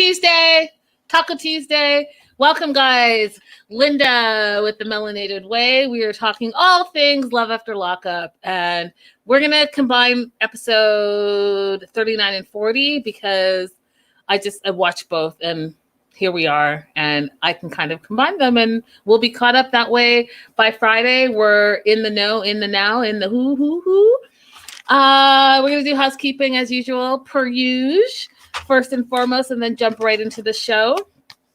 Tuesday. Taco Tuesday. Welcome, guys. Linda with the Melanated Way. We are talking all things Love After Lockup. And we're going to combine episode 39 and 40 because I watched both and here we are. And I can kind of combine them and we'll be caught up that way. By Friday, we're in the know, in the now, in the who. We're going to do housekeeping as usual, per usual, first and foremost, and then jump right into the show.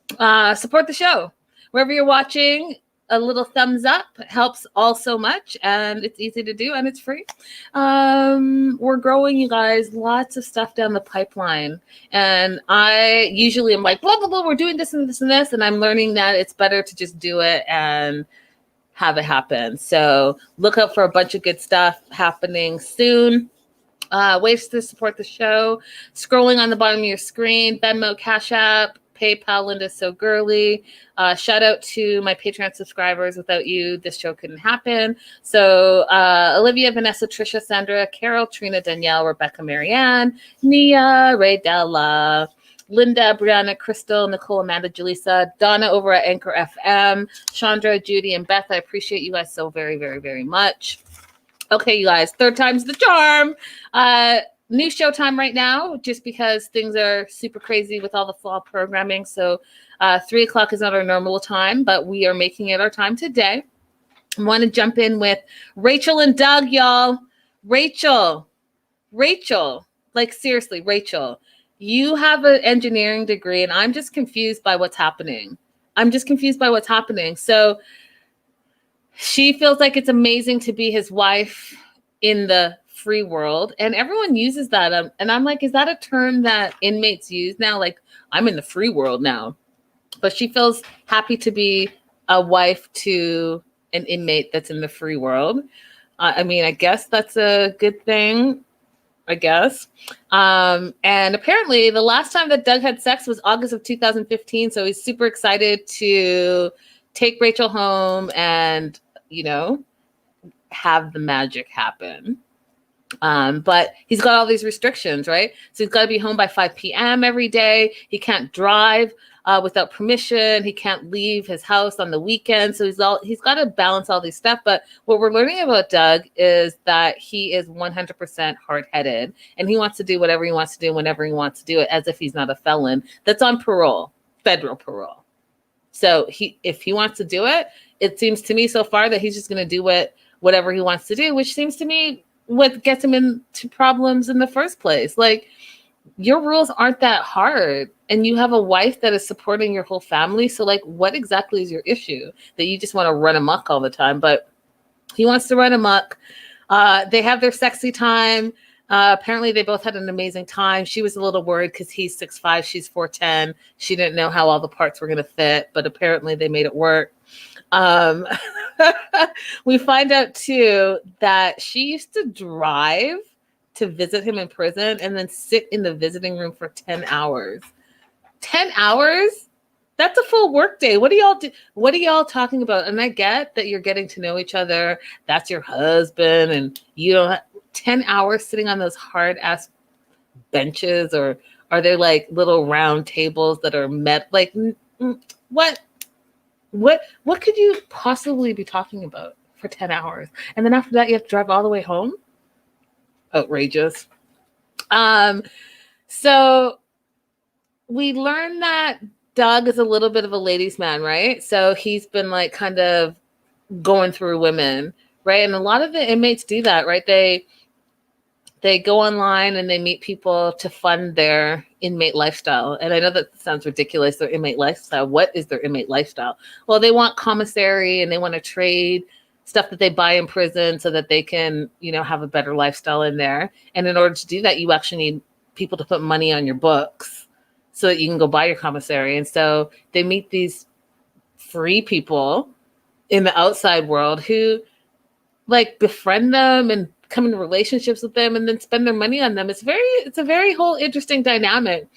Support the show. Wherever you're watching, a little thumbs up helps all so much, and it's easy to do, and it's free. We're growing, you guys. Lots of stuff down the pipeline, and I usually am like, blah, blah, blah, we're doing this and this and this, and I'm learning that it's better to just do it and have it happen. So look out for a bunch of good stuff happening soon. Ways to support the show. Scrolling on the bottom of your screen, Venmo, Cashapp, PayPal, lindaissogirlie. Shout out to my Patreon subscribers. Without you, this show couldn't happen. So Olivia, Vanessa, Trisha, Sandra, Carol, Trina, Danielle, Rebecca, Marianne, Nia, Ray Della, Linda, Brianna, Crystal, Nicolle, Amanda, Julissa, Donna over at Anchor FM, Chandra, Judy, and Beth. I appreciate you guys so very, very, very much. Okay, you guys, third time's the charm. New show time right now, just because things are super crazy with all the fall programming. So 3 o'clock is not our normal time, but we are making it our time today. I want to jump in with Rachel and Doug, y'all. Rachel, like seriously, Rachel. You have an engineering degree, and I'm just confused by what's happening. So she feels like it's amazing to be his wife in the free world, and everyone uses that. And I'm like, is that a term that inmates use now? Like, I'm in the free world now. But she feels happy to be a wife to an inmate that's in the free world. I mean, I guess that's a good thing. I guess. And apparently the last time that Doug had sex was August of 2015. So he's super excited to take Rachel home and, have the magic happen. But he's got all these restrictions, right? So he's got to be home by 5 p.m. every day. He can't drive without permission. He can't leave his house on the weekend. So he's got to balance all these stuff. But what we're learning about Doug is that he is 100% hard-headed, and he wants to do whatever he wants to do whenever he wants to do it, as if he's not a felon that's on parole, federal parole. So if he wants to do it, it seems to me so far that he's just going to do whatever he wants to do, which seems to me what gets him into problems in the first place. Like, your rules aren't that hard, and you have a wife that is supporting your whole family. So like, what exactly is your issue that you just want to run amok all the time? But he wants to run amok. They have their sexy time. Apparently they both had an amazing time. She was a little worried because he's 6'5", she's 4'10". She didn't know how all the parts were going to fit, but apparently they made it work. We find out too that she used to drive to visit him in prison and then sit in the visiting room for 10 hours. 10 hours? That's a full work day. What are y'all talking about? And I get that you're getting to know each other. That's your husband, and you don't have 10 hours sitting on those hard ass benches, or are there like little round tables that are met? Like, what could you possibly be talking about for 10 hours? And then after that, you have to drive all the way home? Outrageous. So we learned that Doug is a little bit of a ladies' man, right? So he's been like kind of going through women, right? And a lot of the inmates do that, right? They go online and they meet people to fund their inmate lifestyle. And I know that sounds ridiculous, their inmate lifestyle. What is their inmate lifestyle? Well, they want commissary and they want to trade stuff that they buy in prison so that they can, have a better lifestyle in there. And in order to do that, you actually need people to put money on your books so that you can go buy your commissary. And so they meet these free people in the outside world who like befriend them and come into relationships with them and then spend their money on them. It's a very whole interesting dynamic.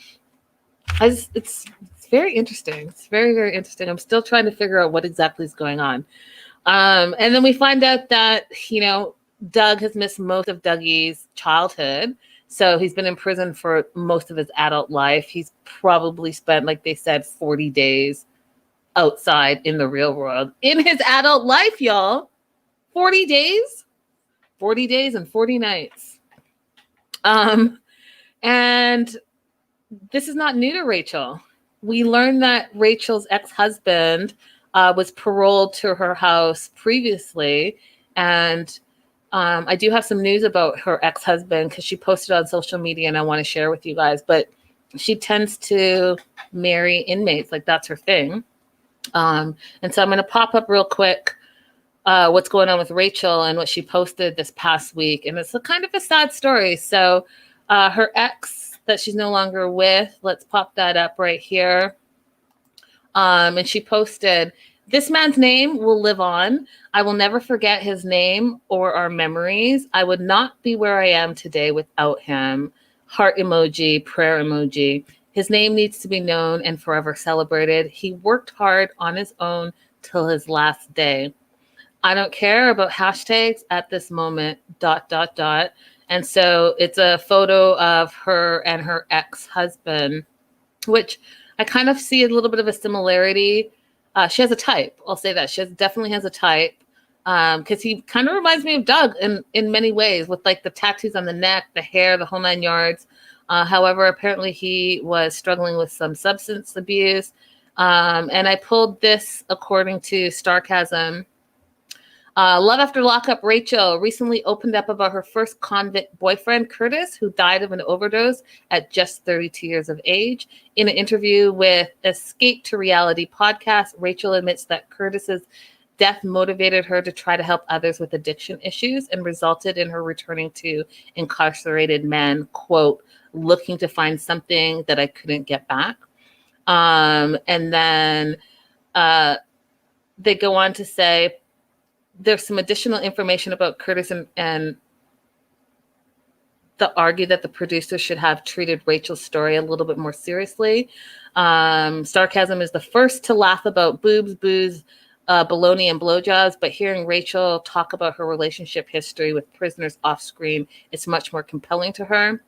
It's very interesting. It's very, very interesting. I'm still trying to figure out what exactly is going on. And then we find out that, Doug has missed most of Dougie's childhood. So he's been in prison for most of his adult life. He's probably spent, like they said, 40 days outside in the real world in his adult life, y'all. 40 days? 40 days and 40 nights. And this is not new to Rachel. We learned that Rachel's ex-husband was paroled to her house previously. And I do have some news about her ex-husband because she posted on social media and I want to share with you guys. But she tends to marry inmates. Like, that's her thing. And so I'm going to pop up real quick what's going on with Rachel and what she posted this past week. And it's a kind of a sad story. So her ex that she's no longer with, let's pop that up right here. And she posted, "This man's name will live on. I will never forget his name or our memories. I would not be where I am today without him." Heart emoji, prayer emoji. "His name needs to be known and forever celebrated. He worked hard on his own till his last day. I don't care about hashtags at this moment, ... And so it's a photo of her and her ex-husband, which I kind of see a little bit of a similarity. She has a type. I'll say that. She definitely has a type because he kind of reminds me of Doug in many ways, with like the tattoos on the neck, the hair, the whole 9 yards. However, apparently he was struggling with some substance abuse. And I pulled this according to Sarcasm. Love after lockup, Rachel recently opened up about her first convict boyfriend, Curtis, who died of an overdose at just 32 years of age. In an interview with Escape to Reality podcast, Rachel admits that Curtis's death motivated her to try to help others with addiction issues and resulted in her returning to incarcerated men, quote, "looking to find something that I couldn't get back." And then they go on to say, there's some additional information about Curtis and the argue that the producer should have treated Rachel's story a little bit more seriously. Sarcasm is the first to laugh about boobs, booze, baloney, and blowjobs, but hearing Rachel talk about her relationship history with prisoners off screen, it's much more compelling to her.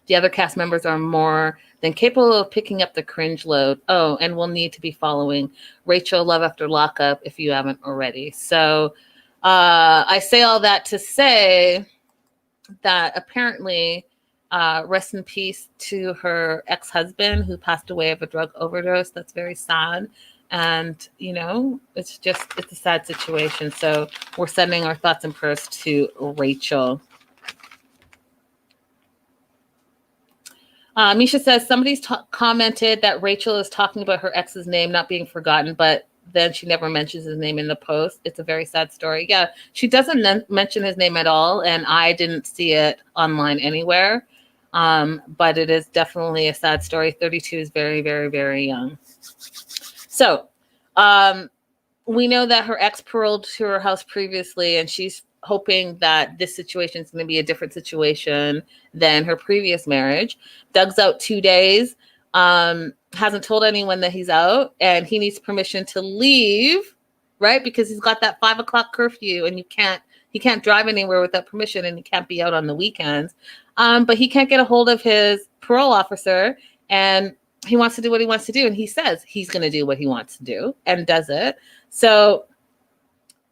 The other cast members are more than capable of picking up the cringe load. Oh, and we'll need to be following Rachel Love After Lockup if you haven't already. So I say all that to say that apparently, rest in peace to her ex-husband who passed away of a drug overdose. That's very sad. And, you know, it's a sad situation. So we're sending our thoughts and prayers to Rachel. Misha says somebody's commented that Rachel is talking about her ex's name not being forgotten, but then she never mentions his name in the post. It's a very sad story. Yeah, she doesn't mention his name at all, and I didn't see it online anywhere. But it is definitely a sad story. 32 is very, very, very young. So we know that her ex paroled to her house previously, and she's hoping that this situation is going to be a different situation than her previous marriage. Doug's out 2 days, hasn't told anyone that he's out, and he needs permission to leave, right? Because he's got that 5 o'clock curfew, and he can't drive anywhere without permission, and he can't be out on the weekends. But he can't get a hold of his parole officer, and he wants to do what he wants to do, and he says he's going to do what he wants to do and does it. So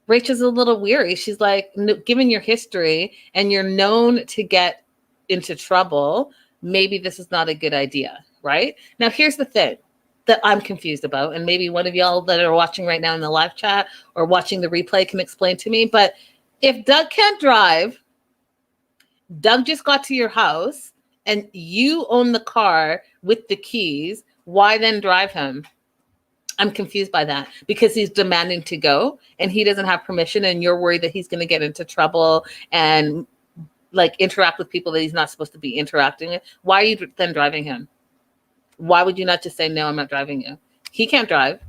Rachel's a little weary. She's like, given your history and you're known to get into trouble, maybe this is not a good idea, right? Now, here's the thing that I'm confused about, and maybe one of y'all that are watching right now in the live chat or watching the replay can explain to me, but if Doug can't drive, Doug just got to your house, and you own the car with the keys, why then drive him? I'm confused by that because he's demanding to go and he doesn't have permission, and you're worried that he's going to get into trouble and like interact with people that he's not supposed to be interacting with. Why are you then driving him? Why would you not just say, no, I'm not driving you? He can't drive.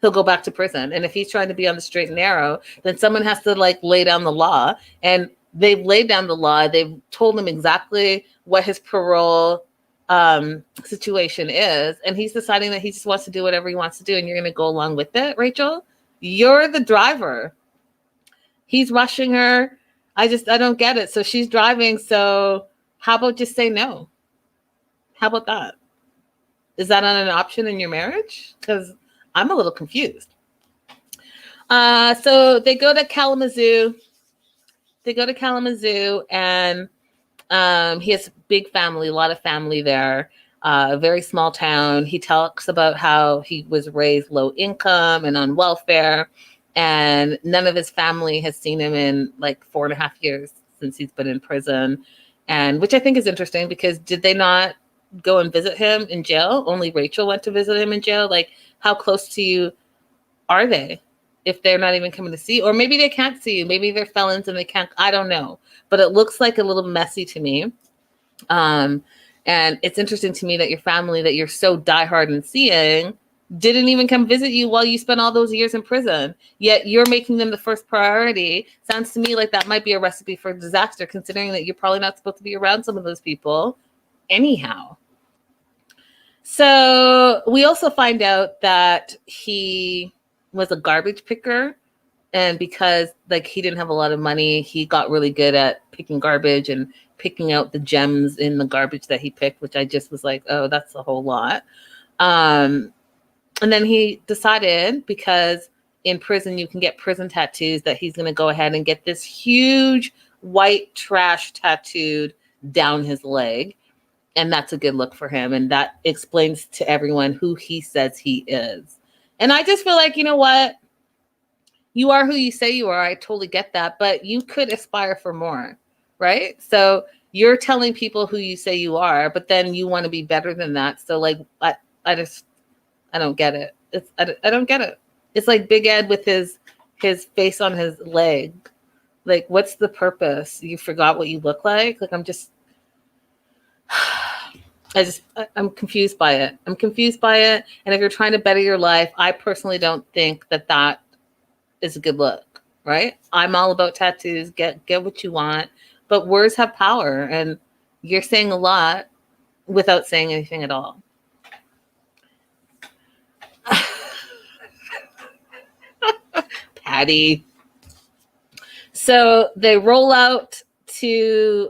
He'll go back to prison. And if he's trying to be on the straight and narrow, then someone has to like lay down the law, and they've laid down the law. They've told him exactly what his parole situation is, and he's deciding that he just wants to do whatever he wants to do, and you're going to go along with it. Rachel, you're the driver. He's rushing her. I don't get it. So she's driving, so How about just say no? How about that? Is that not an option in your marriage? Because I'm a little confused. So they go to Kalamazoo. And he has a big family, a lot of family there. A very small town. He talks about how he was raised low income and on welfare, and none of his family has seen him in like 4.5 years since he's been in prison. And which I think is interesting, because did they not go and visit him in jail? Only Rachel went to visit him in jail. Like, how close to you are they if they're not even coming to see? Or maybe they can't see you. Maybe they're felons and they can't. I don't know. But it looks like a little messy to me. And it's interesting to me that your family that you're so diehard in seeing didn't even come visit you while you spent all those years in prison. Yet you're making them the first priority. Sounds to me like that might be a recipe for disaster, considering that you're probably not supposed to be around some of those people anyhow. So we also find out that he was a garbage picker. And because like he didn't have a lot of money, he got really good at picking garbage and picking out the gems in the garbage that he picked, which I just was like, oh, that's a whole lot. And then he decided, because in prison you can get prison tattoos, that he's going to go ahead and get this huge white trash tattooed down his leg. And that's a good look for him. And that explains to everyone who he says he is. And I just feel like, you know what? You are who you say you are. I totally get that. But you could aspire for more, right? So you're telling people who you say you are, but then you want to be better than that. So like, I don't get it. I don't get it. It's like Big Ed with his face on his leg. Like, what's the purpose? You forgot what you look like? Like, I'm confused by it. I'm confused by it. And if you're trying to better your life, I personally don't think that is a good look, right? I'm all about tattoos. Get what you want, but words have power, and you're saying a lot without saying anything at all. Patty. So they roll out to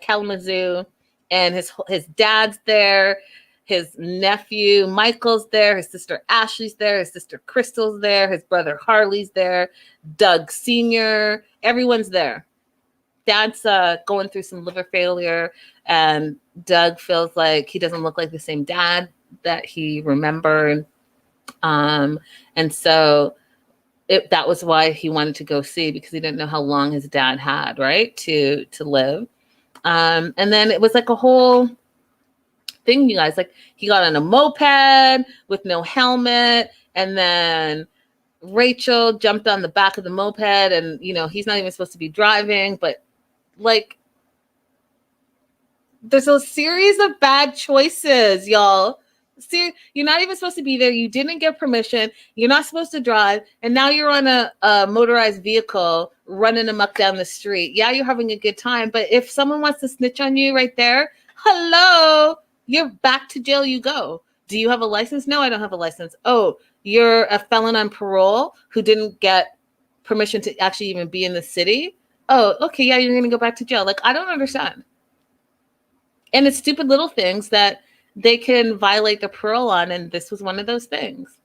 Kalamazoo, and his dad's there. His nephew Michael's there. His sister Ashley's there. His sister Crystal's there. His brother Harley's there. Doug Sr. Everyone's there. Dad's going through some liver failure, and Doug feels like he doesn't look like the same dad that he remembered. And so that was why he wanted to go see, because he didn't know how long his dad had, right, to live. And then it was like a whole thing, you guys. Like, he got on a moped with no helmet, and then Rachel jumped on the back of the moped, and he's not even supposed to be driving, but like, there's a series of bad choices, y'all. See, you're not even supposed to be there. You didn't get permission. You're not supposed to drive, and now you're on a motorized vehicle running amok down the street. Yeah, you're having a good time, but if someone wants to snitch on you right there, hello, you're back to jail. You go. Do you have a license? No, I don't have a license. Oh, you're a felon on parole who didn't get permission to actually even be in the city? Oh, okay, yeah, you're gonna go back to jail. Like, I don't understand. And it's stupid little things that they can violate the parole on, and this was one of those things.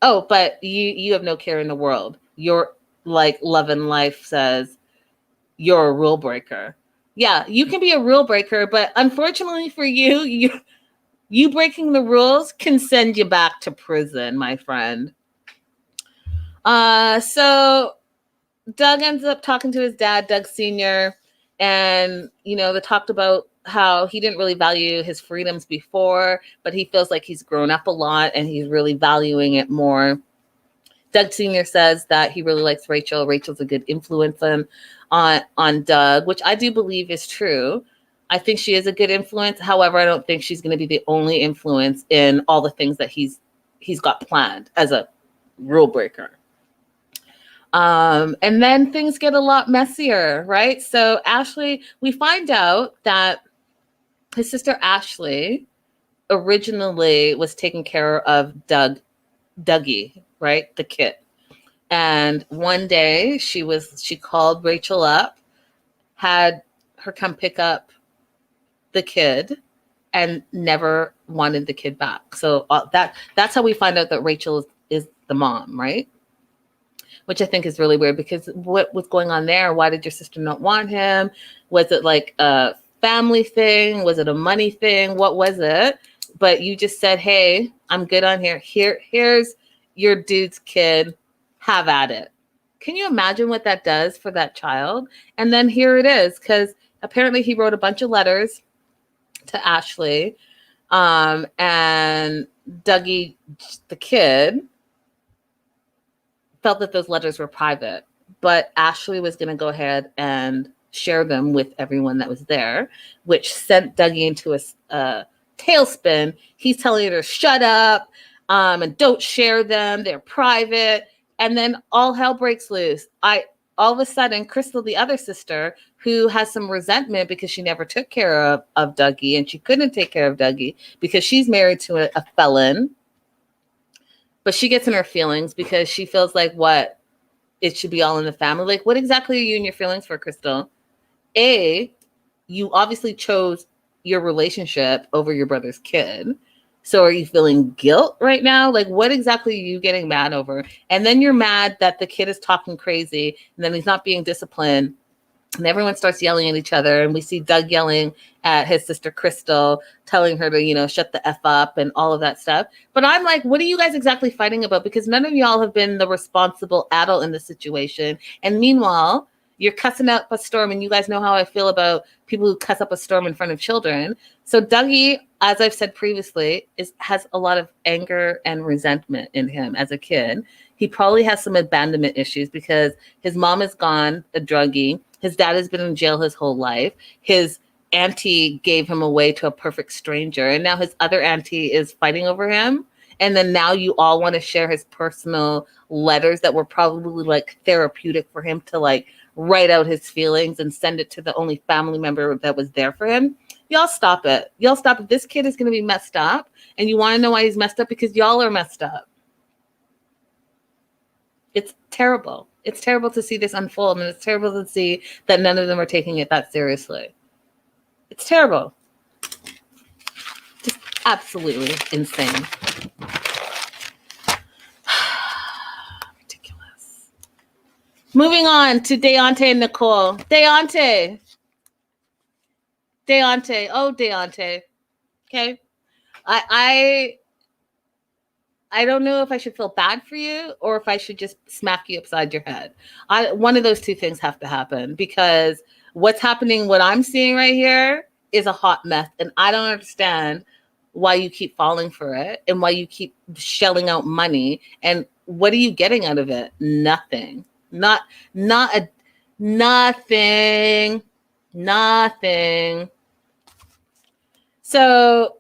Oh, but you have no care in the world. Your like love and life says you're a rule breaker. Yeah, you can be a rule breaker, but unfortunately for you breaking the rules can send you back to prison, my friend. So Doug ends up talking to his dad, Doug Sr., and they talked about how he didn't really value his freedoms before, but he feels like he's grown up a lot and he's really valuing it more. Doug Sr. says that he really likes Rachel. Rachel's a good influence on Doug, which I do believe is true. I think she is a good influence. However, I don't think she's going to be the only influence in all the things that he's got planned as a rule breaker. And then things get a lot messier, right? So Ashley, we find out that his sister Ashley originally was taking care of Dougie, right? The kid. And one day she called Rachel up had her come pick up the kid and never wanted the kid back. So that's how we find out that Rachel is the mom, right? Which I think is really weird, because what was going on there? Why did your sister not want him? Was it like a family thing? Was it a money thing? What was it? But you just said, hey, I'm good on here. Here's your dude's kid. Have at it. Can you imagine what that does for that child? And then here it is, because apparently he wrote a bunch of letters to Ashley, and Dougie, the kid, felt that those letters were private, but Ashley was going to go ahead and share them with everyone that was there, which sent Dougie into a tailspin. He's telling her to shut up, and don't share them. They're private. And then all hell breaks loose. All of a sudden, Crystal, the other sister, who has some resentment because she never took care of Dougie, and she couldn't take care of Dougie because she's married to a felon. But she gets in her feelings because she feels like it should be all in the family. Like, what exactly are you in your feelings for, Crystal? A, you obviously chose your relationship over your brother's kid. So are you feeling guilt right now? Like, what exactly are you getting mad over? And then you're mad that the kid is talking crazy and then he's not being disciplined. And everyone starts yelling at each other. And we see Doug yelling at his sister Crystal, telling her to, shut the F up and all of that stuff. But I'm like, what are you guys exactly fighting about? Because none of y'all have been the responsible adult in the situation. And meanwhile, you're cussing up a storm. And you guys know how I feel about people who cuss up a storm in front of children. So Dougie, as I've said previously, has a lot of anger and resentment in him as a kid. He probably has some abandonment issues because his mom is gone, a druggie. His dad has been in jail his whole life. His auntie gave him away to a perfect stranger. And now his other auntie is fighting over him. And then now you all want to share his personal letters that were probably like therapeutic for him to like write out his feelings and send it to the only family member that was there for him. Y'all stop it. Y'all stop it. This kid is going to be messed up. And you want to know why he's messed up? Because y'all are messed up. It's terrible. It's terrible to see this unfold. And it's terrible to see that none of them are taking it that seriously. It's terrible. Just absolutely insane. Ridiculous. Moving on to Daonte and Nicolle. Daonte. Oh, Daonte. Okay. I don't know if I should feel bad for you or if I should just smack you upside your head. One of those two things have to happen, because what's happening, what I'm seeing right here is a hot mess. And I don't understand why you keep falling for it and why you keep shelling out money. And what are you getting out of it? Nothing. Nothing. So,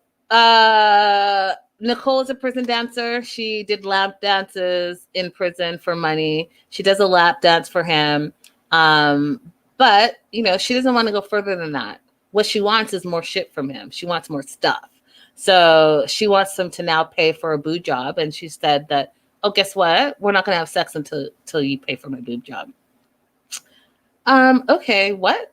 Nicolle is a prison dancer. She did lap dances in prison for money. She does a lap dance for him. But, she doesn't want to go further than that. What she wants is more shit from him. She wants more stuff. So she wants him to now pay for a boob job. And she said that, oh, guess what? We're not going to have sex until you pay for my boob job. Okay, what?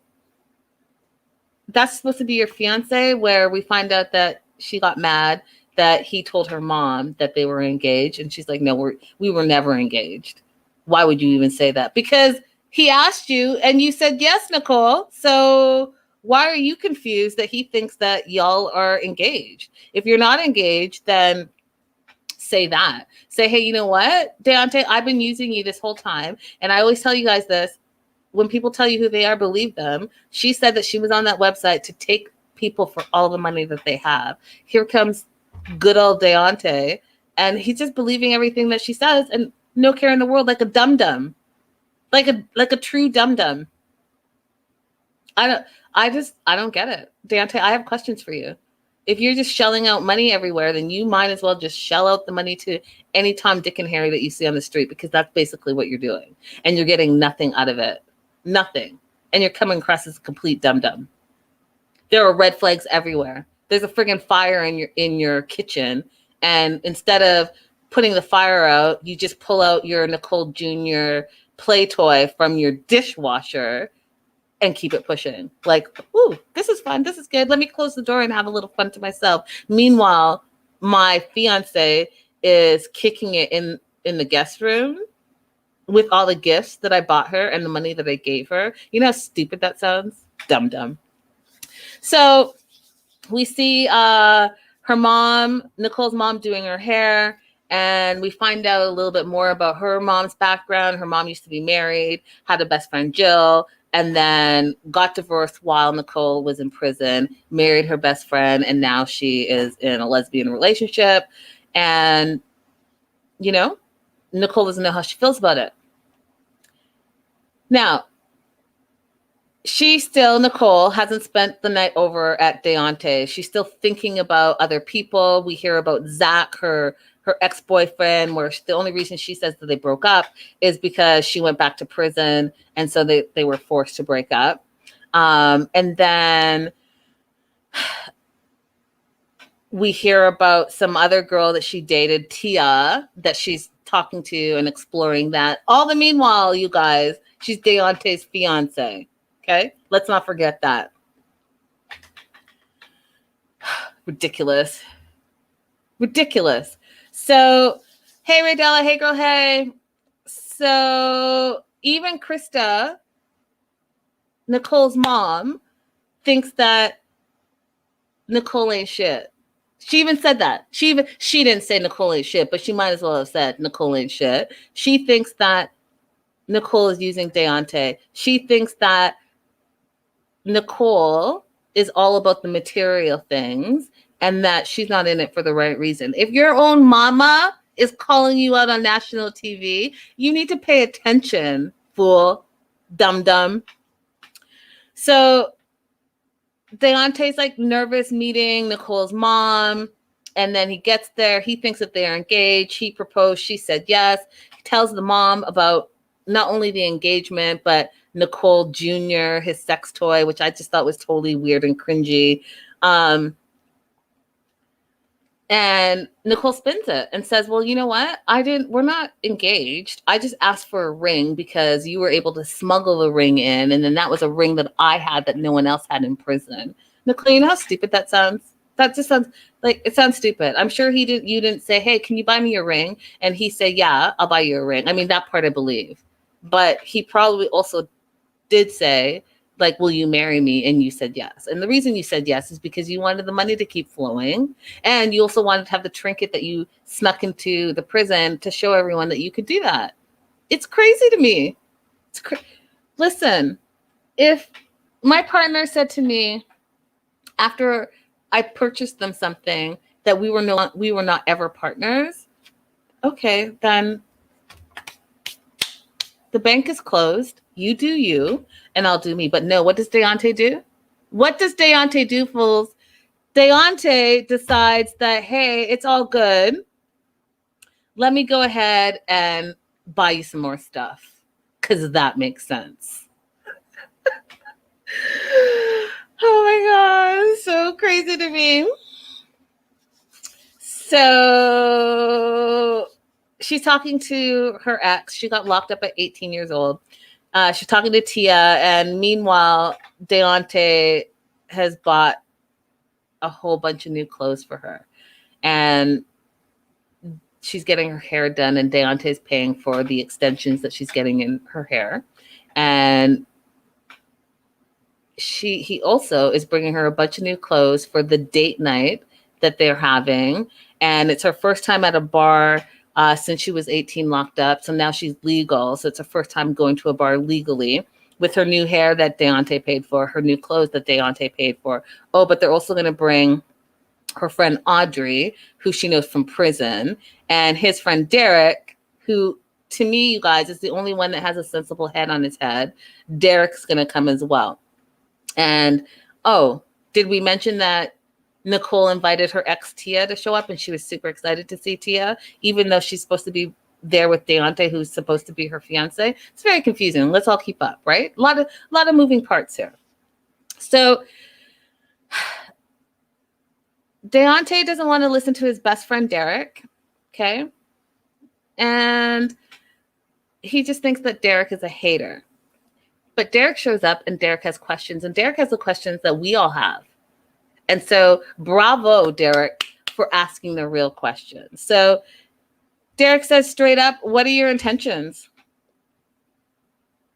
That's supposed to be your fiance, where we find out that she got mad that he told her mom that they were engaged. And she's like, no, we were never engaged. Why would you even say that? Because he asked you and you said, yes, Nicolle. So why are you confused that he thinks that y'all are engaged? If you're not engaged, then say that. Say, hey, you know what, Daonte, I've been using you this whole time. And I always tell you guys this. When people tell you who they are, believe them. She said that she was on that website to take people for all the money that they have. Here comes good old Daonte, and he's just believing everything that she says and no care in the world, like a dum-dum. Like a true dum-dum. I don't get it. Daonte, I have questions for you. If you're just shelling out money everywhere, then you might as well just shell out the money to any Tom, Dick, and Harry that you see on the street, because that's basically what you're doing. And you're getting nothing out of it. Nothing. And you're coming across as a complete dum-dum. There are red flags everywhere. There's a friggin' fire in your kitchen. And instead of putting the fire out, you just pull out your Nicolle Jr. play toy from your dishwasher and keep it pushing. Like, ooh, this is fun. This is good. Let me close the door and have a little fun to myself. Meanwhile, my fiance is kicking it in the guest room with all the gifts that I bought her and the money that I gave her. You know how stupid that sounds? Dumb. So we see her mom, Nicolle's mom, doing her hair, and we find out a little bit more about her mom's background. Her mom used to be married, had a best friend, Jill, and then got divorced while Nicolle was in prison, married her best friend, and now she is in a lesbian relationship. And, you know, Nicolle doesn't know how she feels about it. Now, Nicolle hasn't spent the night over at Daonte. She's still thinking about other people. We hear about Zach, her ex-boyfriend, where the only reason she says that they broke up is because she went back to prison. And so they were forced to break up. And then we hear about some other girl that she dated, Tia, that she's talking to and exploring that. All the meanwhile, you guys, she's Daonte's fiance. Okay, let's not forget that. Ridiculous. So, hey, Raydella. Hey, girl. Hey. So, even Krista, Nicolle's mom, thinks that Nicolle ain't shit. She even said that. She didn't say Nicolle ain't shit, but she might as well have said Nicolle ain't shit. She thinks that Nicolle is using Daonte. She thinks that Nicolle is all about the material things and that she's not in it for the right reason. If your own mama is calling you out on national TV, you need to pay attention, fool, dum-dum. So Daonte's like nervous meeting Nicolle's mom, and then he gets there. He thinks that they're engaged. He proposed. She said yes. He tells the mom about not only the engagement, but Nicolle Jr., his sex toy, which I just thought was totally weird and cringy. And Nicolle spins it and says, well, you know what? We're not engaged. I just asked for a ring because you were able to smuggle the ring in. And then that was a ring that I had that no one else had in prison. Nicolle, you know how stupid that sounds? That just sounds like, it sounds stupid. I'm sure you didn't say, hey, can you buy me a ring? And he said, yeah, I'll buy you a ring. I mean, that part I believe. But he probably also did say, like, will you marry me? And you said yes. And the reason you said yes is because you wanted the money to keep flowing. And you also wanted to have the trinket that you snuck into the prison to show everyone that you could do that. It's crazy to me. Listen, if my partner said to me after I purchased them something that we were not ever partners, okay, then the bank is closed. You do you, and I'll do me. But no, what does Daonte do? What does Daonte do, fools? Daonte decides that, hey, it's all good. Let me go ahead and buy you some more stuff, because that makes sense. Oh my God, so crazy to me. So she's talking to her ex. She got locked up at 18 years old. She's talking to Tia, and meanwhile, Daonte has bought a whole bunch of new clothes for her. And she's getting her hair done, and Daonte is paying for the extensions that she's getting in her hair. And he also is bringing her a bunch of new clothes for the date night that they're having. And it's her first time at a bar since she was 18, locked up. So now she's legal. So it's her first time going to a bar legally with her new hair that Daonte paid for, her new clothes that Daonte paid for. Oh, but they're also going to bring her friend Audrey, who she knows from prison, and his friend Derek, who, to me, you guys, is the only one that has a sensible head on his head. Derek's going to come as well. And, oh, did we mention that Nicolle invited her ex Tia to show up, and she was super excited to see Tia, even though she's supposed to be there with Daonte, who's supposed to be her fiance? It's very confusing. Let's all keep up, right? A lot of moving parts here. So Daonte doesn't want to listen to his best friend Derek, okay? And he just thinks that Derek is a hater. But Derek shows up and Derek has questions, and Derek has the questions that we all have. And so bravo, Derek, for asking the real questions. So Derek says straight up, what are your intentions?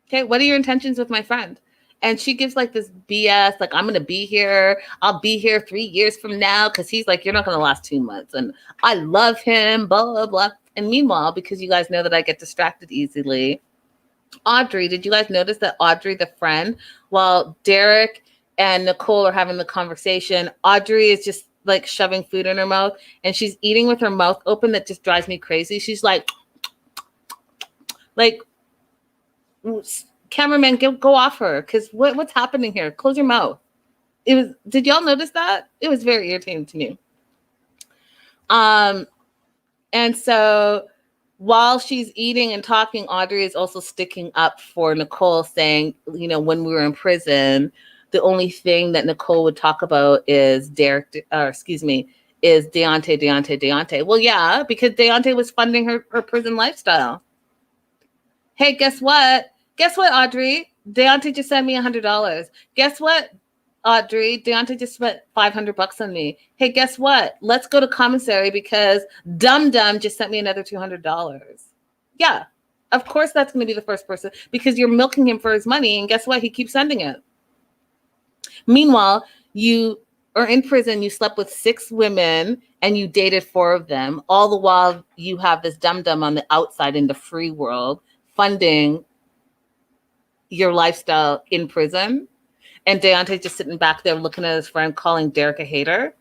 Okay, what are your intentions with my friend? And she gives like this BS, like, I'm going to be here. I'll be here 3 years from now, because he's like, you're not going to last 2 months. And I love him, blah, blah, blah. And meanwhile, because you guys know that I get distracted easily, Audrey, did you guys notice that Audrey, the friend, while Derek and Nicolle are having the conversation, Audrey is just like shoving food in her mouth, and she's eating with her mouth open. That just drives me crazy. She's like, cameraman, go off her, because what's happening here? Close your mouth. Did y'all notice that? It was very irritating to me. And so while she's eating and talking, Audrey is also sticking up for Nicolle, saying, when we were in prison, the only thing that Nicolle would talk about is is Daonte. Well, yeah, because Daonte was funding her prison lifestyle. Hey, guess what? Guess what, Audrey? Daonte just sent me $100. Guess what, Audrey? Daonte just spent $500 on me. Hey, guess what? Let's go to commissary because Dum Dum just sent me another $200. Yeah, of course that's going to be the first person, because you're milking him for his money, and guess what? He keeps sending it. Meanwhile, you are in prison, you slept with 6 women, and you dated 4 of them, all the while you have this Dum Dum on the outside in the free world funding your lifestyle in prison. And Daonte just sitting back there looking at his friend, calling Derek a hater.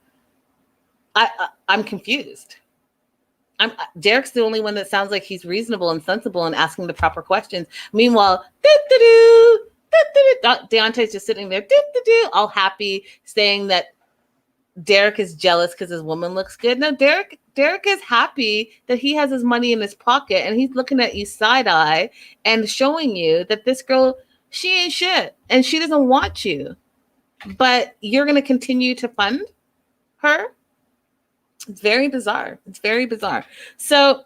I'm confused. Derek's the only one that sounds like he's reasonable and sensible and asking the proper questions. Meanwhile, Daonte's just sitting there, all happy, saying that Derek is jealous because his woman looks good. No, Derek is happy that he has his money in his pocket, and he's looking at you side eye and showing you that this girl, she ain't shit, and she doesn't want you, but you're going to continue to fund her. It's very bizarre. So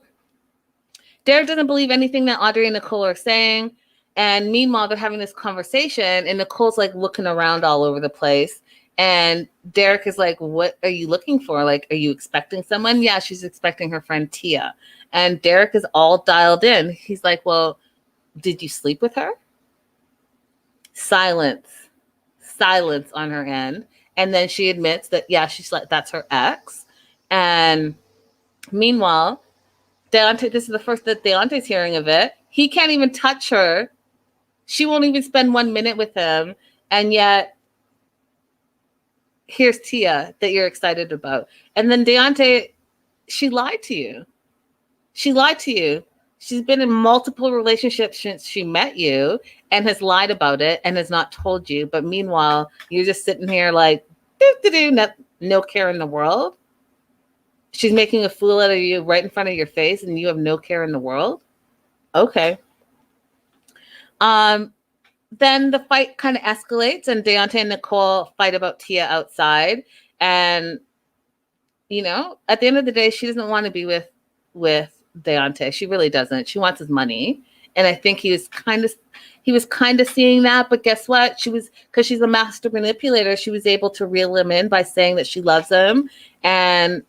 Derek doesn't believe anything that Audrey and Nicolle are saying. And meanwhile, they're having this conversation, and Nicole's like looking around all over the place. And Derek is like, what are you looking for? Like, are you expecting someone? Yeah, she's expecting her friend Tia. And Derek is all dialed in. He's like, well, did you sleep with her? Silence on her end. And then she admits that, yeah, she's like, that's her ex. And meanwhile, Daonte, this is the first that Daonte's hearing of it. He can't even touch her. She won't even spend 1 minute with him. And yet, here's Tia that you're excited about. And then Daonte, she lied to you. She's been in multiple relationships since she met you and has lied about it and has not told you. But meanwhile, you're just sitting here like, no care in the world. She's making a fool out of you right in front of your face, and you have no care in the world. Okay. Then the fight kind of escalates, and Daonte and Nicolle fight about Tia outside. And, at the end of the day, she doesn't want to be with Daonte. She really doesn't. She wants his money. And I think he was kind of seeing that. But guess what? Because she's a master manipulator, she was able to reel him in by saying that she loves him. And,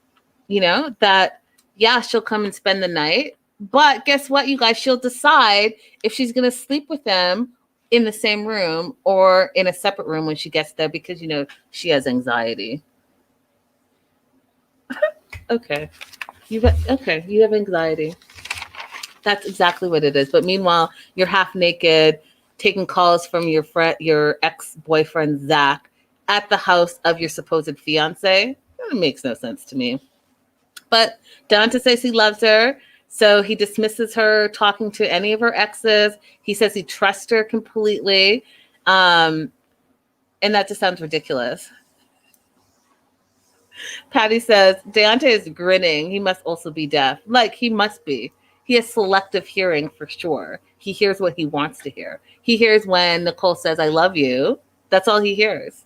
that, yeah, she'll come and spend the night. But guess what, you guys? She'll decide if she's going to sleep with him in the same room or in a separate room when she gets there, because, she has anxiety. Okay. You have anxiety. That's exactly what it is. But meanwhile, you're half naked, taking calls from your ex-boyfriend, Zach, at the house of your supposed fiance. That makes no sense to me. But Daonte says he loves her, so he dismisses her talking to any of her exes. He says he trusts her completely. And that just sounds ridiculous. Patty says, Daonte is grinning. He must also be deaf. Like, he must be. He has selective hearing for sure. He hears what he wants to hear. He hears when Nicolle says, I love you. That's all he hears.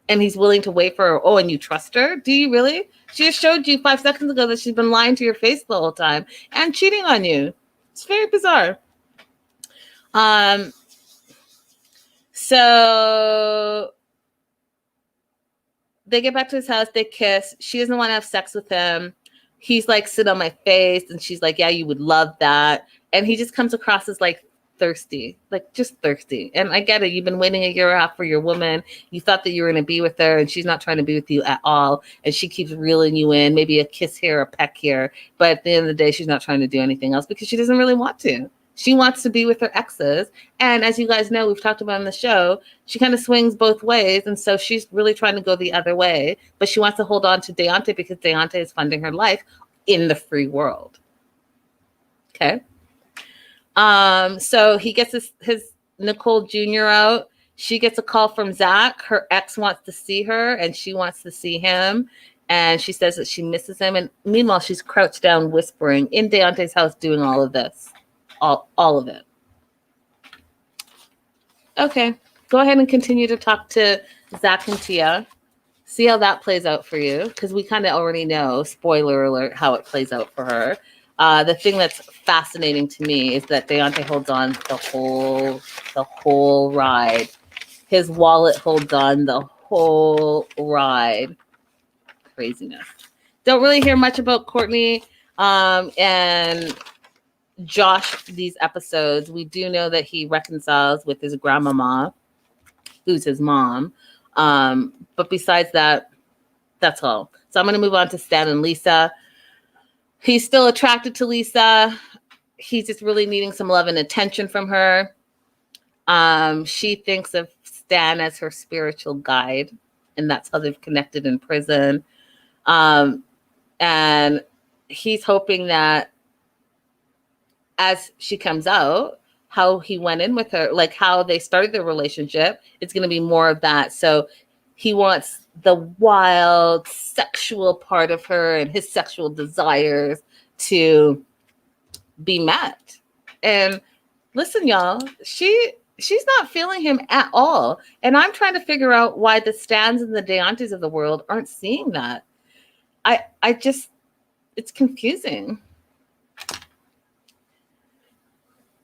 And he's willing to wait for her. Oh, and you trust her? Do you really? She just showed you 5 seconds ago that she's been lying to your face the whole time and cheating on you. It's very bizarre. So they get back to his house, they kiss. She doesn't want to have sex with him. He's like, sit on my face. And she's like, yeah, you would love that. And he just comes across as like thirsty, like just thirsty. And I get it. You've been waiting a year out for your woman. You thought that you were going to be with her, and she's not trying to be with you at all. And she keeps reeling you in, maybe a kiss here, a peck here. But at the end of the day, she's not trying to do anything else because she doesn't really want to. She wants to be with her exes. And as you guys know, we've talked about on the show, she kind of swings both ways. And so she's really trying to go the other way. But she wants to hold on to Daonte because Daonte is funding her life in the free world. Okay. So he gets his Nicolle Jr. out. She gets a call from Zach. Her ex wants to see her and she wants to see him. And she says that she misses him. And meanwhile, she's crouched down whispering in Daonte's house doing all of this. All of it. Okay, go ahead and continue to talk to Zach and Tia. See how that plays out for you, because we kind of already know, spoiler alert, how it plays out for her. The thing that's fascinating to me is that Daonte holds on the whole ride. His wallet holds on the whole ride. Craziness. Don't really hear much about Courtney and Josh these episodes. We do know that he reconciles with his grandmama, who's his mom. But besides that, that's all. So I'm going to move on to Stan and Lisa. He's still attracted to Lisa. He's just really needing some love and attention from her. She thinks of Stan as her spiritual guide, and that's how they've connected in prison. And he's hoping that as she comes out, how he went in with her, like how they started their relationship, it's going to be more of that. So he wants the wild sexual part of her and his sexual desires to be met. And listen, y'all, she's not feeling him at all. And I'm trying to figure out why the Stans and the Daontes of the world aren't seeing that. I just, it's confusing.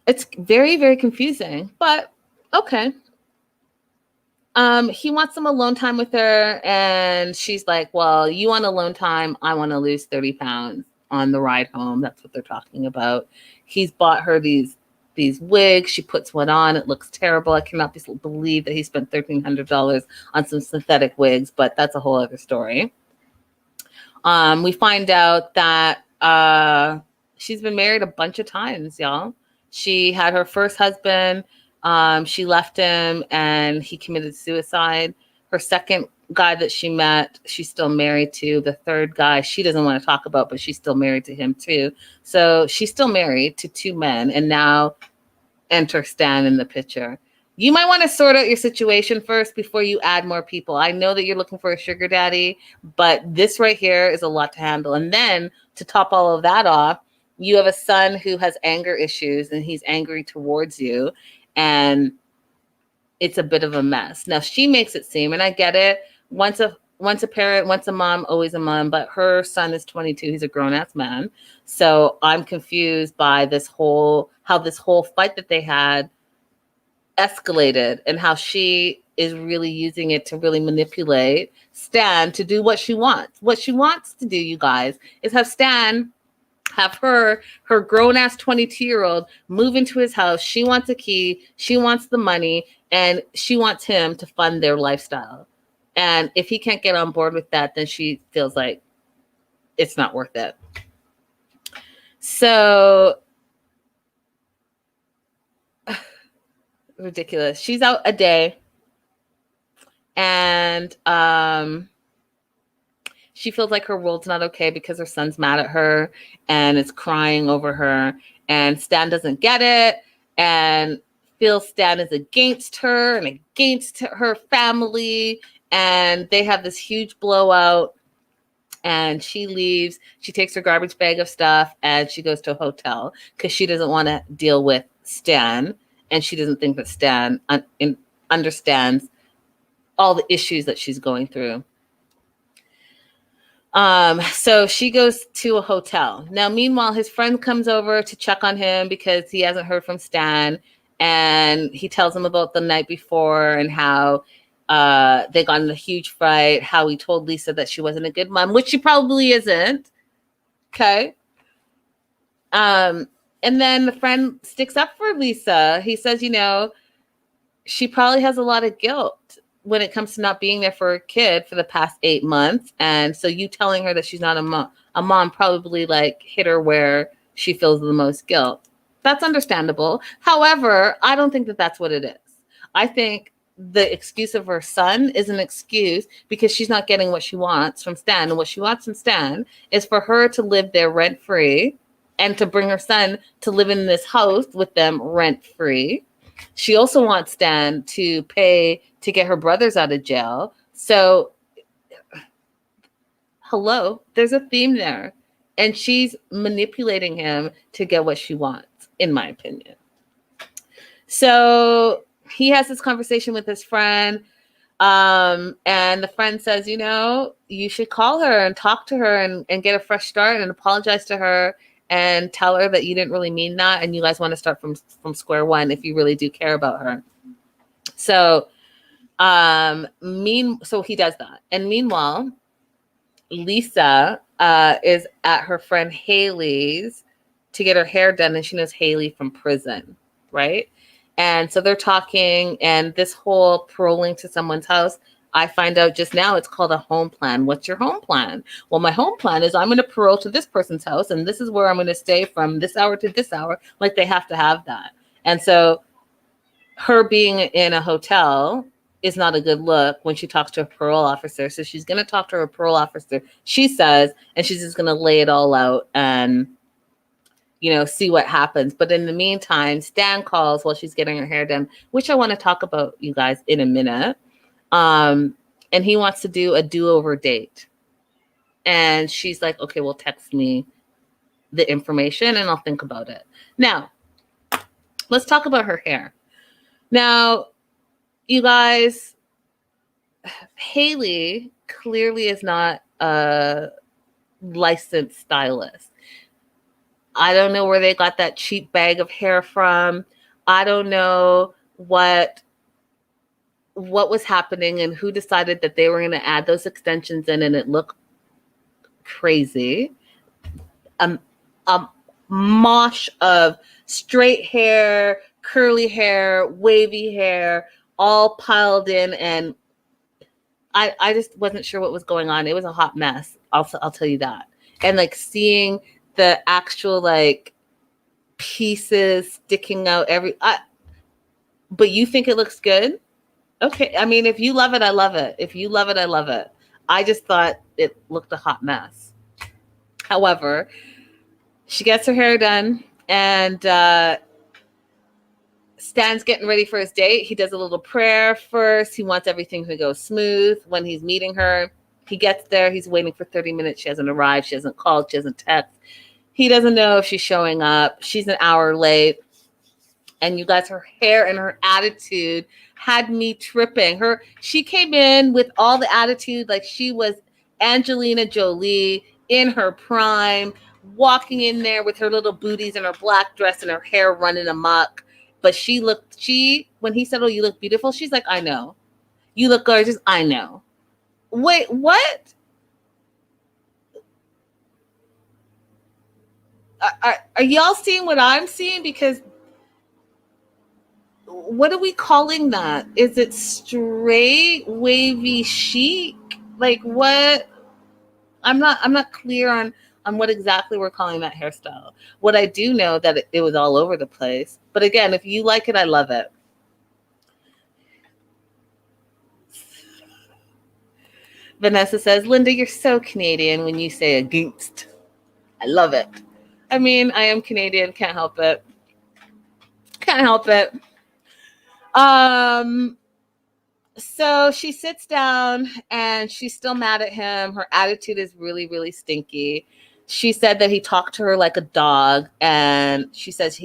It's very, very confusing, but okay. He wants some alone time with her, and she's like, well, you want alone time. I want to lose 30 pounds on the ride home. That's what they're talking about. He's bought her these wigs. She puts one on. It looks terrible. I cannot believe that he spent $1,300 on some synthetic wigs, but that's a whole other story. We find out that she's been married a bunch of times, y'all. She had her first husband. She left him and he committed suicide. Her second guy that she met, she's still married to. The third guy, she doesn't want to talk about, but she's still married to him too. So she's still married to two men, and now enter Stan in the picture. You might want to sort out your situation first before you add more people. I know that you're looking for a sugar daddy, but this right here is a lot to handle. And then to top all of that off, you have a son who has anger issues and he's angry towards you. And it's a bit of a mess. Now, she makes it seem, and I get it, once a parent, once a mom, always a mom, but her son is 22. He's a grown-ass man. So I'm confused by how this whole fight that they had escalated, and how she is really using it to really manipulate Stan to do what she wants. What she wants to do, you guys, is have Stan have her grown-ass 22-year-old move into his house. She wants a key. She wants the money. And she wants him to fund their lifestyle. And if he can't get on board with that, then she feels like it's not worth it. So ridiculous. She's out a day. And she feels like her world's not okay because her son's mad at her and is crying over her. And Stan doesn't get it and feels Stan is against her and against her family. And they have this huge blowout. And she leaves. She takes her garbage bag of stuff and she goes to a hotel because she doesn't want to deal with Stan. And she doesn't think that Stan understands all the issues that she's going through. So she goes to a hotel. Now, meanwhile, his friend comes over to check on him because he hasn't heard from Stan. And he tells him about the night before and how they got in a huge fight, how he told Lisa that she wasn't a good mom, which she probably isn't. Okay. And then the friend sticks up for Lisa. He says, she probably has a lot of guilt when it comes to not being there for her kid for the past 8 months. And so you telling her that she's not a mom probably like hit her where she feels the most guilt. That's understandable. However, I don't think that that's what it is. I think the excuse of her son is an excuse because she's not getting what she wants from Stan. And what she wants from Stan is for her to live there rent-free and to bring her son to live in this house with them rent-free. She also wants Stan to pay to get her brothers out of jail. So, hello, there's a theme there. And she's manipulating him to get what she wants, in my opinion. So he has this conversation with his friend. And the friend says, you should call her and talk to her and get a fresh start and apologize to her and tell her that you didn't really mean that. And you guys want to start from square one if you really do care about her. So, so he does that. And meanwhile, Lisa is at her friend Haley's to get her hair done, and she knows Haley from prison, right? And so they're talking, and this whole paroling to someone's house, I find out just now it's called a home plan. What's your home plan? Well, my home plan is I'm going to parole to this person's house, and this is where I'm going to stay from this hour to this hour. Like, they have to have that. And so her being in a hotel is not a good look when she talks to a parole officer. So she's going to talk to her parole officer, she says, and she's just going to lay it all out and, see what happens. But in the meantime, Stan calls while she's getting her hair done, which I want to talk about, you guys, in a minute. And he wants to do a do-over date. And she's like, okay, well, text me the information and I'll think about it. Now, let's talk about her hair. Now, you guys, Haley clearly is not a licensed stylist. I don't know where they got that cheap bag of hair from. I don't know what was happening and who decided that they were going to add those extensions in and it looked crazy. A mosh of straight hair, curly hair, wavy hair, all piled in, and I just wasn't sure what was going on. It was a hot mess. I'll tell you that. And like seeing the actual like pieces sticking out but you think it looks good? Okay. I mean, if you love it, I love it. If you love it, I love it. I just thought it looked a hot mess. However, she gets her hair done and Stan's getting ready for his date. He does a little prayer first. He wants everything to go smooth when he's meeting her. He gets there. He's waiting for 30 minutes. She hasn't arrived. She hasn't called. She hasn't texted. He doesn't know if she's showing up. She's an hour late. And you guys, her hair and her attitude had me tripping. She came in with all the attitude like she was Angelina Jolie in her prime, walking in there with her little booties and her black dress and her hair running amok. But when he said, oh, you look beautiful, she's like, I know. You look gorgeous, I know. Wait, what? Are y'all seeing what I'm seeing? Because what are we calling that? Is it straight, wavy, chic? Like what? I'm not clear on what exactly we're calling that hairstyle. What I do know that it was all over the place. But again, if you like it, I love it. Vanessa says, Linda, you're so Canadian when you say against. I love it. I mean, I am Canadian. Can't help it. Can't help it. So she sits down and she's still mad at him. Her attitude is really, really stinky. She said that he talked to her like a dog, and she said that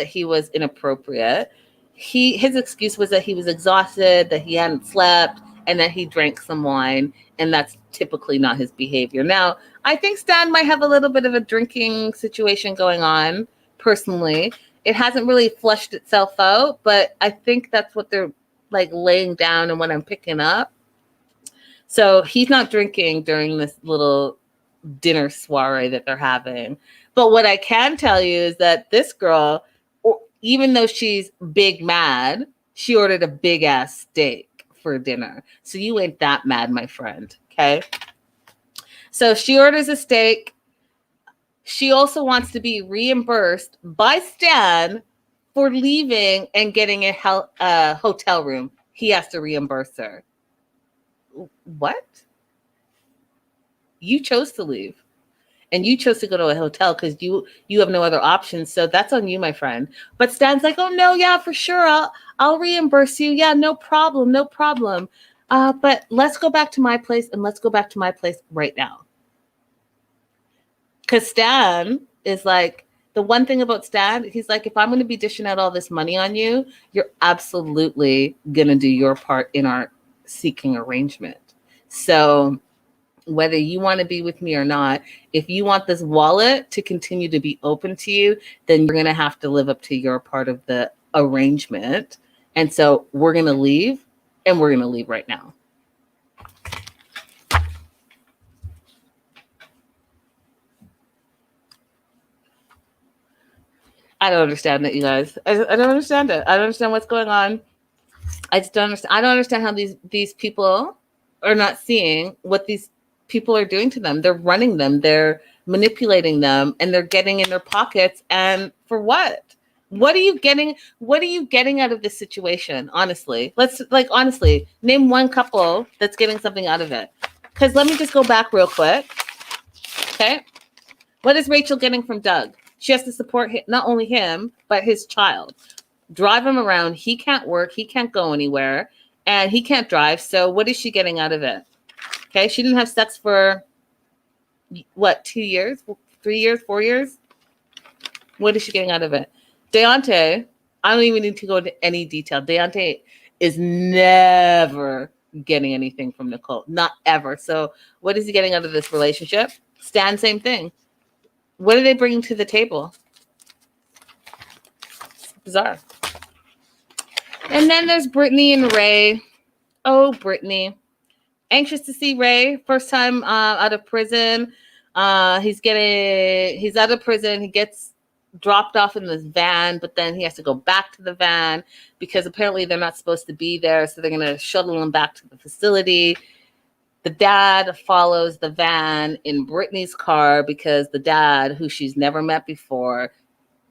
he was inappropriate. His excuse was that he was exhausted, that he hadn't slept, and that he drank some wine, and that's typically not his behavior. Now, I think Stan might have a little bit of a drinking situation going on, personally. It hasn't really fleshed itself out, but I think that's what they're like laying down and what I'm picking up. So he's not drinking during this little dinner soiree that they're having. But what I can tell you is that this girl, even though she's big mad, she ordered a big ass steak for dinner. So you ain't that mad, my friend. Okay. So she orders a steak. She also wants to be reimbursed by Stan for leaving and getting a hotel room. He has to reimburse her. What? You chose to leave. And you chose to go to a hotel because you have no other options. So that's on you, my friend. But Stan's like, oh no, yeah, for sure. I'll reimburse you. Yeah, no problem. No problem. But let's go back to my place and let's go back to my place right now. Because Stan is like, the one thing about Stan, he's like, if I'm going to be dishing out all this money on you, you're absolutely going to do your part in our seeking arrangement. So whether you want to be with me or not, if you want this wallet to continue to be open to you, then you're going to have to live up to your part of the arrangement. And so we're going to leave, and we're going to leave right now. I don't understand that, you guys. I don't understand it. I don't understand what's going on. I just don't understand. I don't understand how these people are not seeing what these people are doing to them. They're running them, they're manipulating them, and they're getting in their pockets. And for what? What are you getting out of this situation? Honestly, honestly, name one couple that's getting something out of it. Because let me just go back real quick. Okay. What is Rachel getting from Doug? She has to support not only him, but his child. Drive him around. He can't work. He can't go anywhere. And he can't drive. So what is she getting out of it? Okay, she didn't have sex for, what, 2 years, 3 years, 4 years? What is she getting out of it? Daonte, I don't even need to go into any detail. Daonte is never getting anything from Nicolle. Not ever. So what is he getting out of this relationship? Stan, same thing. What are they bringing to the table? It's bizarre. And then there's Britney and Ray. Oh, Britney. Anxious to see Ray. First time out of prison. He's out of prison. He gets dropped off in this van, but then he has to go back to the van because apparently they're not supposed to be there. So they're going to shuttle him back to the facility. The dad follows the van in Britney's car because the dad, who she's never met before,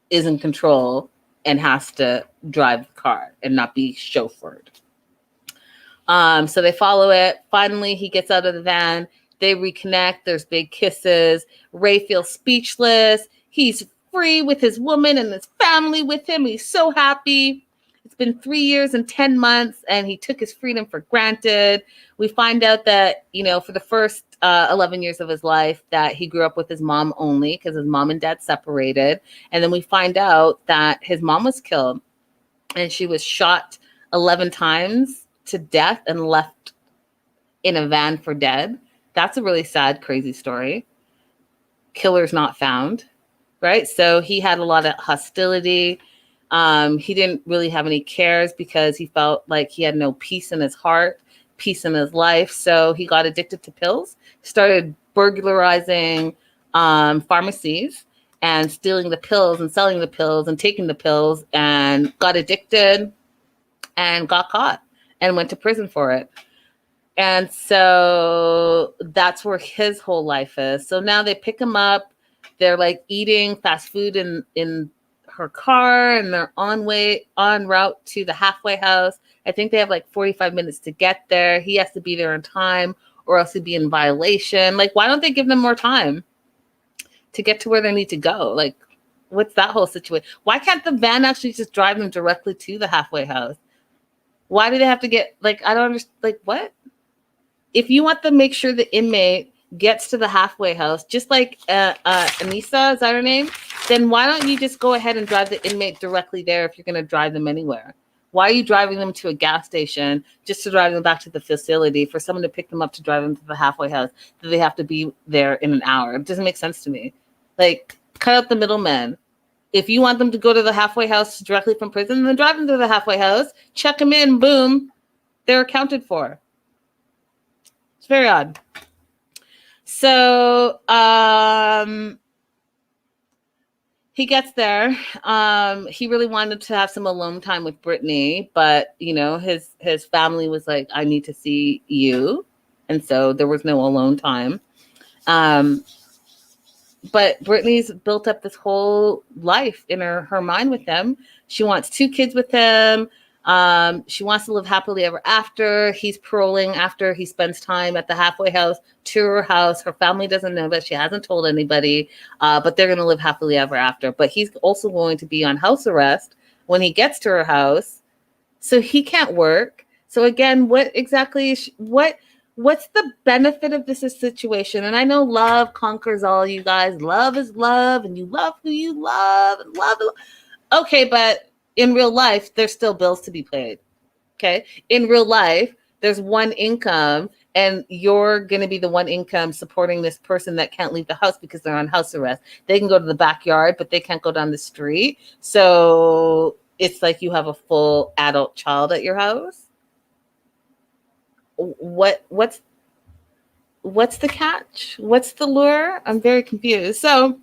is in control and has to drive the car and not be chauffeured. So they follow it. Finally, he gets out of the van. They reconnect. There's big kisses. Ray feels speechless. He's free with his woman and his family with him. He's so happy. It's been 3 years and 10 months, and he took his freedom for granted. We find out that, for the first 11 years of his life, that he grew up with his mom only because his mom and dad separated. And then we find out that his mom was killed, and she was shot 11 times to death and left in a van for dead. That's a really sad, crazy story. Killer's not found, right? So he had a lot of hostility. He didn't really have any cares because he felt like he had no peace in his heart, peace in his life. So he got addicted to pills, started burglarizing pharmacies and stealing the pills and selling the pills and taking the pills, and got addicted and got caught and went to prison for it. And so that's where his whole life is. So now they pick him up. They're like eating fast food in her car, and they're on route to the halfway house. I think they have like 45 minutes to get there. He has to be there in time or else he'd be in violation. Like, why don't they give them more time to get to where they need to go? Like, what's that whole situation? Why can't the van actually just drive them directly to the halfway house? Why do they have to get, like, I don't understand, like, what? If you want to make sure the inmate gets to the halfway house, just like Anissa, is that her name? Then why don't you just go ahead and drive the inmate directly there if you're going to drive them anywhere? Why are you driving them to a gas station just to drive them back to the facility for someone to pick them up to drive them to the halfway house? Do they have to be there in an hour? It doesn't make sense to me. Like, cut out the middleman. If you want them to go to the halfway house directly from prison, then drive them to the halfway house, check them in, boom, they're accounted for. It's very odd. So he gets there. He really wanted to have some alone time with Britney, but his family was like, I need to see you. And so there was no alone time. But Britney's built up this whole life in her mind with him. She wants 2 kids with him. She wants to live happily ever after. He's paroling after he spends time at the halfway house to her house. Her family doesn't know that. She hasn't told anybody, but they're going to live happily ever after. But he's also going to be on house arrest when he gets to her house. So he can't work. So again, what's the benefit of this situation? And I know love conquers all, you guys. Love is love, and you love who you love, and love. Okay, but in real life, there's still bills to be paid. Okay? In real life, there's one income, and you're going to be the one income supporting this person that can't leave the house because they're on house arrest. They can go to the backyard, but they can't go down the street. So it's like you have a full adult child at your house. What's the catch? What's the lure? I'm very confused. So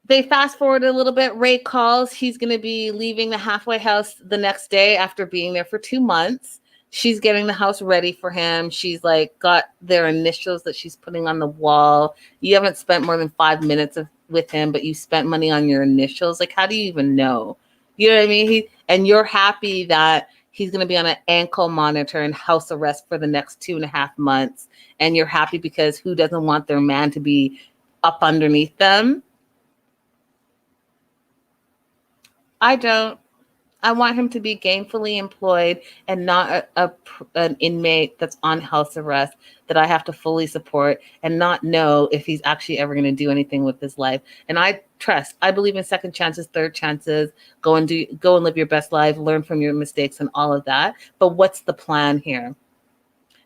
they fast forward a little bit. Ray calls. He's going to be leaving the halfway house the next day after being there for 2 months. She's getting the house ready for him. She's like got their initials that she's putting on the wall. You haven't spent more than 5 minutes with him, but you spent money on your initials. Like, how do you even know? You know what I mean? And you're happy that he's going to be on an ankle monitor and house arrest for the next 2.5 months. And you're happy because who doesn't want their man to be up underneath them? I don't. I want him to be gainfully employed and not an inmate that's on house arrest that I have to fully support and not know if he's actually ever going to do anything with his life. And I believe in second chances, third chances. Go and live your best life, learn from your mistakes and all of that. But what's the plan here?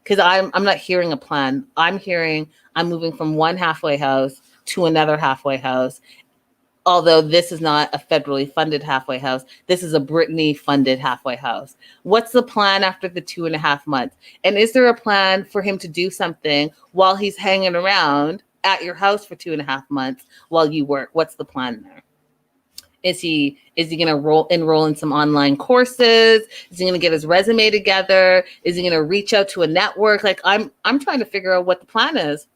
Because I'm not hearing a plan. I'm hearing I'm moving from one halfway house to another halfway house. Although this is not a federally funded halfway house, this is a Britney funded halfway house. What's the plan after the 2.5 months? And is there a plan for him to do something while he's hanging around at your house for 2.5 months while you work? What's the plan there? Is he going to enroll in some online courses? Is he going to get his resume together? Is he going to reach out to a network? Like I'm trying to figure out what the plan is.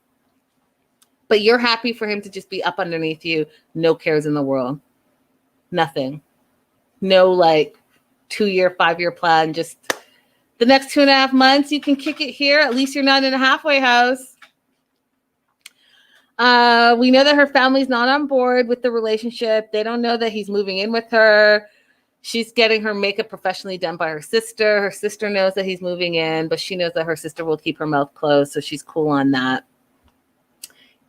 But you're happy for him to just be up underneath you. No cares in the world. Nothing. No 2-year, 5-year plan. Just the next 2.5 months, you can kick it here. At least you're not in a halfway house. We know that her family's not on board with the relationship. They don't know that he's moving in with her. She's getting her makeup professionally done by her sister. Her sister knows that he's moving in, but she knows that her sister will keep her mouth closed. So she's cool on that.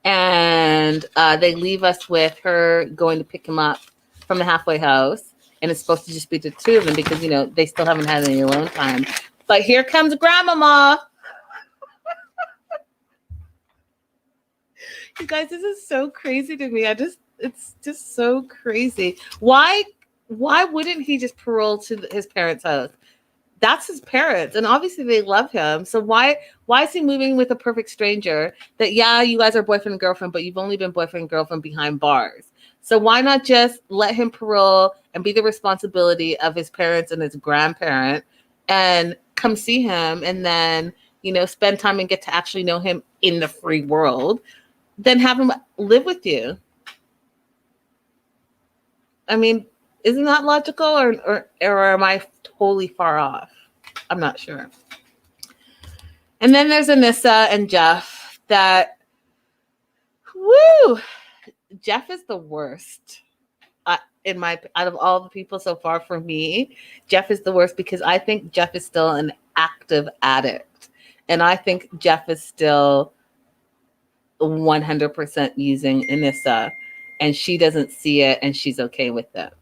And they leave us with her going to pick him up from the halfway house. And it's supposed to just be the 2 of them because, they still haven't had any alone time. But here comes Grandmama. You guys, this is so crazy to me. It's just so crazy. Why wouldn't he just parole to his parents' house? That's his parents, and obviously they love him. So why is he moving with a perfect stranger that, yeah, you guys are boyfriend and girlfriend, but you've only been boyfriend and girlfriend behind bars? So why not just let him parole and be the responsibility of his parents and his grandparent and come see him and then, spend time and get to actually know him in the free world, then have him live with you? I mean, isn't that logical or am I totally far off? I'm not sure. And then there's Anissa and Jeff that, Jeff is the worst. Out of all the people so far for me, Jeff is the worst because I think Jeff is still an active addict. And I think Jeff is still 100% using Anissa and she doesn't see it and she's okay with it.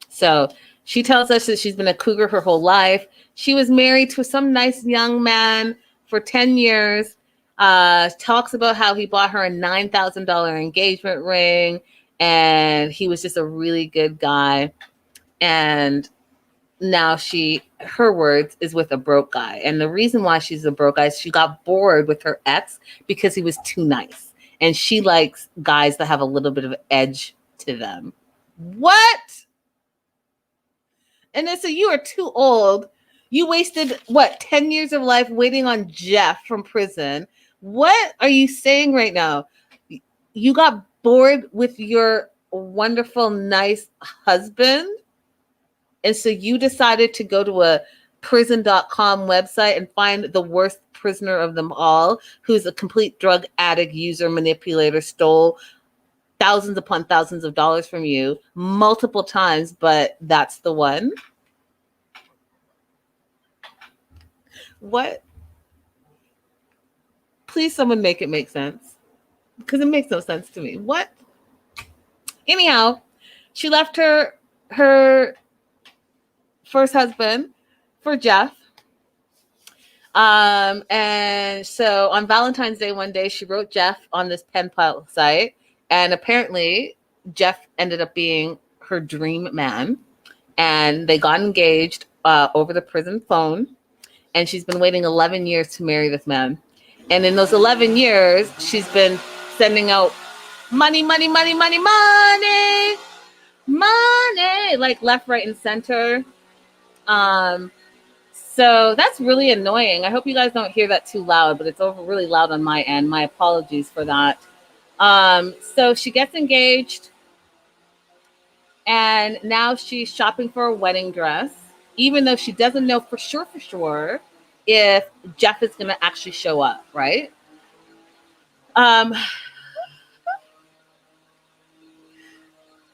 So she tells us that she's been a cougar her whole life. She was married to some nice young man for 10 years. Talks about how he bought her a $9,000 engagement ring, and he was just a really good guy. And now her words, is with a broke guy. And the reason why she's a broke guy is she got bored with her ex because he was too nice. And she likes guys that have a little bit of edge to them. What? Anissa, you are too old. You wasted, 10 years of life waiting on Jeff from prison. What are you saying right now? You got bored with your wonderful, nice husband? And so you decided to go to a prison.com website and find the worst prisoner of them all, who's a complete drug addict, user, manipulator, stole thousands upon thousands of dollars from you multiple times, but that's the one? What? Please, someone make it make sense. Because it makes no sense to me. What? Anyhow, she left her first husband for Jeff. And so on Valentine's Day one day, she wrote Jeff on this pen pal site. And apparently Jeff ended up being her dream man. And they got engaged over the prison phone. And she's been waiting 11 years to marry this man. And in those 11 years, she's been sending out money, like left, right, and center. So that's really annoying. I hope you guys don't hear that too loud, but it's over really loud on my end. My apologies for that. So she gets engaged, and now she's shopping for a wedding dress, even though she doesn't know for sure if Jeff is going to actually show up, right?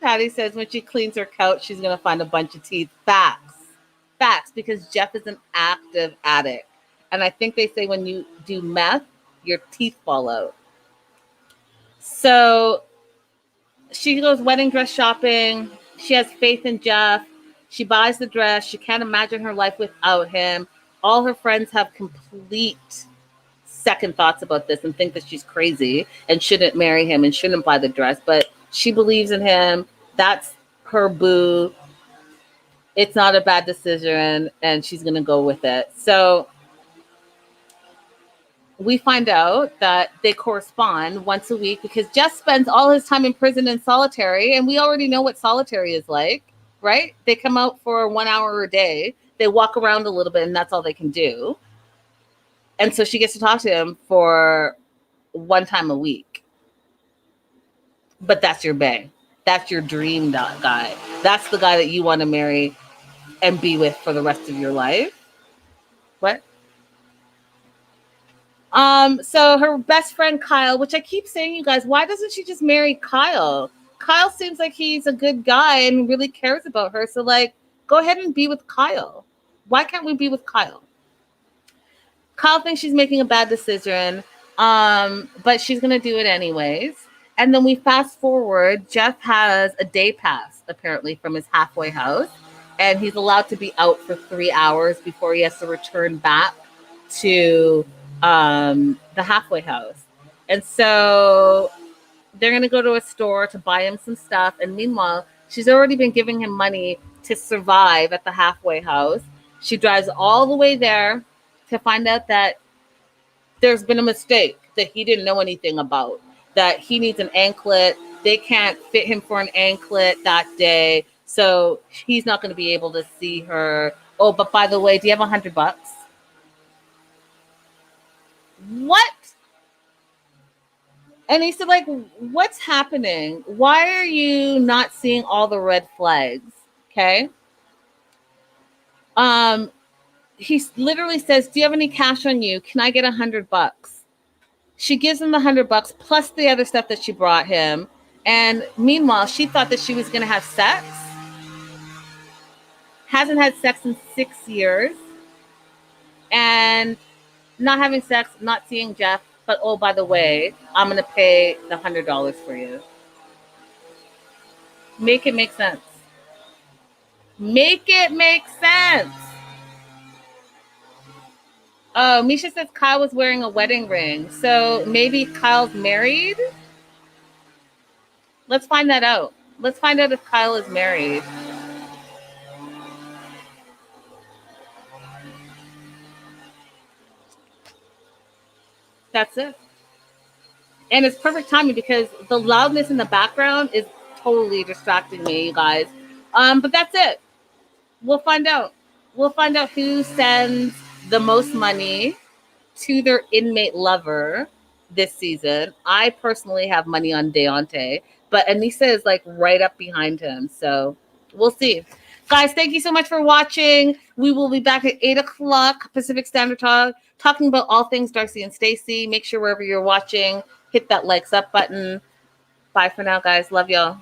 Patty says when she cleans her couch, she's going to find a bunch of teeth. Facts, because Jeff is an active addict. And I think they say when you do meth, your teeth fall out. So she goes wedding dress shopping. She has faith in Jeff. She buys the dress. She can't imagine her life without him. All her friends have complete second thoughts about this and think that she's crazy and shouldn't marry him and shouldn't buy the dress. But she believes in him. That's her boo. It's not a bad decision, and she's going to go with it. So we find out that they correspond once a week because Jeff spends all his time in prison in solitary, and we already know what solitary is like, right? They come out for 1 hour a day. They walk around a little bit, and that's all they can do. And so she gets to talk to him for one time a week. But that's your bae. That's your dream guy. That's the guy that you want to marry and be with for the rest of your life. What? So her best friend Kyle, which I keep saying, you guys, why doesn't she just marry Kyle? Kyle seems like he's a good guy and really cares about her. So go ahead and be with Kyle. Why can't we be with Kyle? Kyle thinks she's making a bad decision, but she's going to do it anyways. And then we fast forward. Jeff has a day pass, apparently, from his halfway house. And he's allowed to be out for 3 hours before he has to return back to the halfway house. And so they're going to go to a store to buy him some stuff. And meanwhile, she's already been giving him money to survive at the halfway house. She drives all the way there to find out that there's been a mistake that he didn't know anything about, that he needs an anklet. They can't fit him for an anklet that day. So he's not going to be able to see her. Oh, but by the way, do you have $100? What? And he said, what's happening? Why are you not seeing all the red flags? Okay. He literally says, do you have any cash on you? Can I get $100? She gives him the $100 plus the other stuff that she brought him. And meanwhile, she thought that she was going to have sex. Hasn't had sex in 6 years. And not having sex, not seeing Jeff. But, oh, by the way, I'm going to pay the $100 for you. Make it make sense. Make it make sense. Oh, Misha says Kyle was wearing a wedding ring. So maybe Kyle's married? Let's find that out. Let's find out if Kyle is married. That's it. And it's perfect timing because the loudness in the background is totally distracting me, you guys. But that's it. We'll find out. We'll find out who sends the most money to their inmate lover this season. I personally have money on Daonte, but Anissa is like right up behind him. So we'll see. Guys, thank you so much for watching. We will be back at 8 o'clock Pacific Standard Time, talking about all things Darcy and Stacey. Make sure wherever you're watching, hit that likes up button. Bye for now, guys. Love y'all.